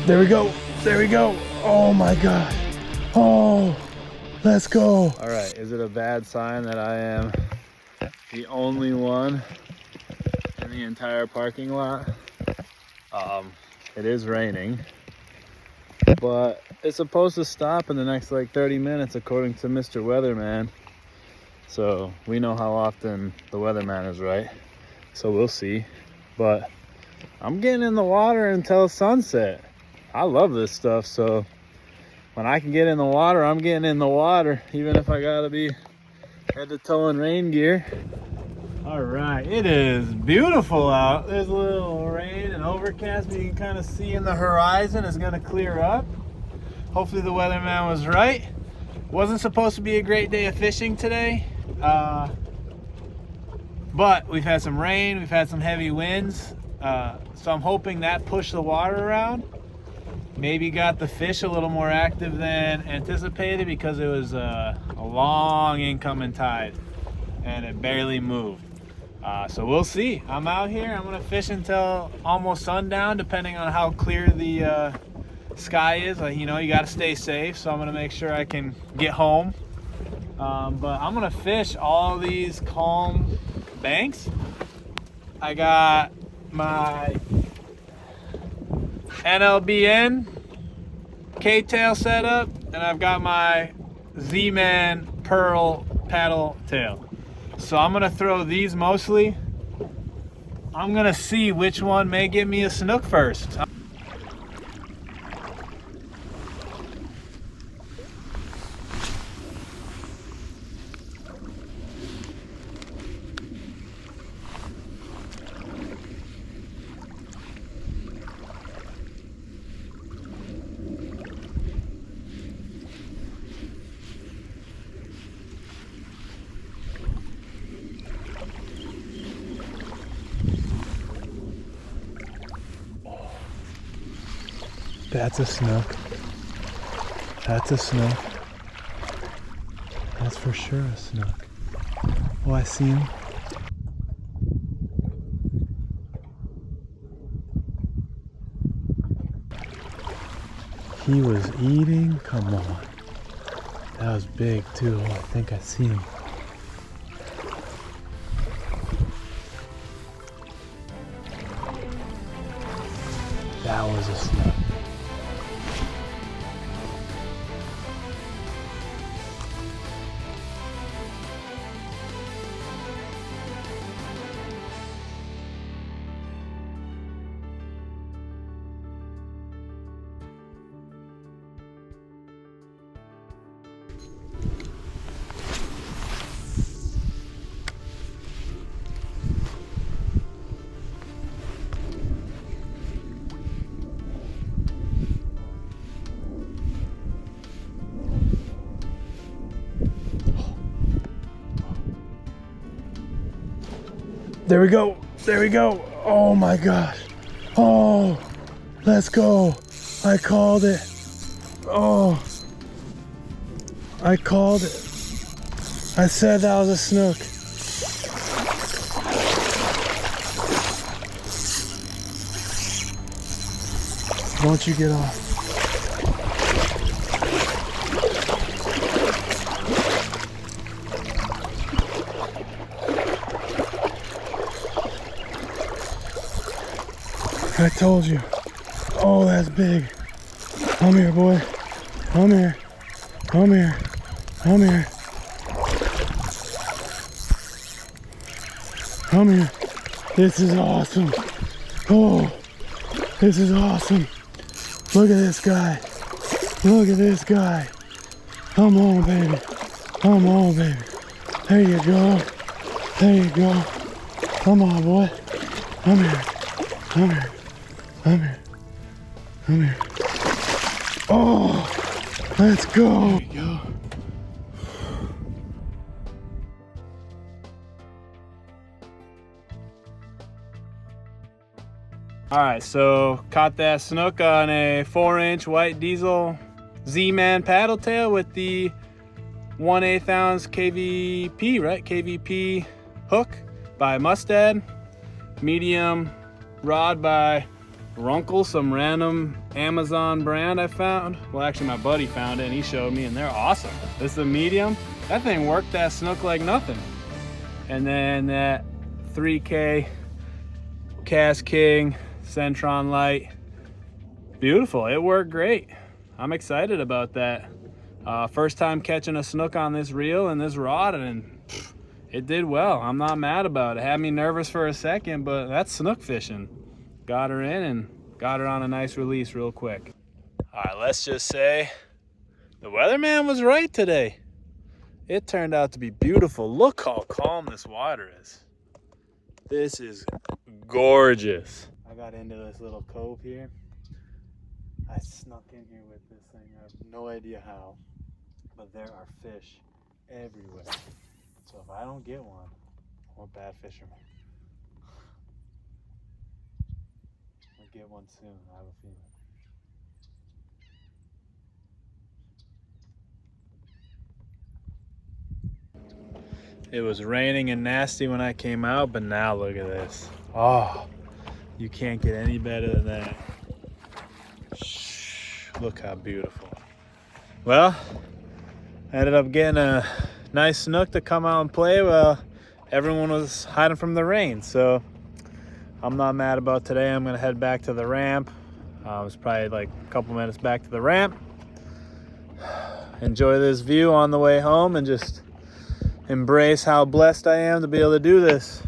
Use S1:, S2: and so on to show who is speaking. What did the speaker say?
S1: There we go. There we go. Oh my God. Oh, let's go. All right, is it a bad sign that I am the only one in the entire parking lot? It is raining, but it's supposed to stop in the next like 30 minutes according to Mr. Weatherman. So we know how often the weatherman is right. So we'll see. But I'm getting in the water until sunset. I love this stuff, so when I can get in the water, I'm getting in the water, even if I gotta be head to toe in rain gear. All right, it is beautiful out. There's a little rain and overcast, but you can kind of see in the horizon it's gonna clear up. Hopefully the weatherman was right. Wasn't supposed to be a great day of fishing today, but we've had some rain, we've had some heavy winds, so I'm hoping that pushed the water around. Maybe got the fish a little more active than anticipated because it was a long incoming tide and it barely moved. So we'll see. I'm out here. I'm gonna fish until almost sundown, depending on how clear the sky is. You know, you gotta stay safe, so I'm gonna make sure I can get home. But I'm gonna fish all these calm banks. I got my NLBN K-tail setup, and I've got my Z-Man Pearl paddle tail. So I'm gonna throw these mostly. I'm gonna see which one may give me a snook first. That's a snook. That's a snook. That's for sure a snook. Oh, I see him. He was eating? Come on. That was big too. Oh, I think I see him. That was a snook. There we go. There we go. Oh my gosh. Oh, let's go. I called it. Oh, I called it. I said that was a snook. Don't you get off. I told you. Oh, that's big. Come here, boy. Come here. Come here. Come here. Come here. This is awesome. Oh, this is awesome. Look at this guy. Look at this guy. Come on, baby. Come on, baby. There you go. There you go. Come on, boy. Come here. Come here. Come here. Come here. Oh, let's go. There you go. All right, so caught that snook on a 4-inch white diesel Z-Man paddle tail with the 1/8 ounce KVP, right? KVP hook by Mustad. Medium rod by RUNCL, some random Amazon brand I found. Well, actually my buddy found it and he showed me, and they're awesome. This is a medium. That thing worked that snook like nothing. And then that 3K KastKing Centron Lite. Beautiful, it worked great. I'm excited about that. First time catching a snook on this reel and this rod, and it did well. I'm not mad about it. Had me nervous for a second, but that's snook fishing. Got her in and got her on a nice release real quick. All right, let's just say the weatherman was right today. It turned out to be beautiful. Look how calm this water is. This is gorgeous. I got into this little cove here. I snuck in here with this thing. I have no idea how, but there are fish everywhere. So if I don't get one, I'm a bad fisherman. I'll get one soon, I have a feeling. It was raining and nasty when I came out, but now look at this. Oh, you can't get any better than that. Shh, look how beautiful. Well, I ended up getting a nice snook to come out and play while everyone was hiding from the rain. So I'm not mad about today. I'm gonna head back to the ramp. I was probably like a couple minutes back to the ramp. Enjoy this view on the way home and just embrace how blessed I am to be able to do this.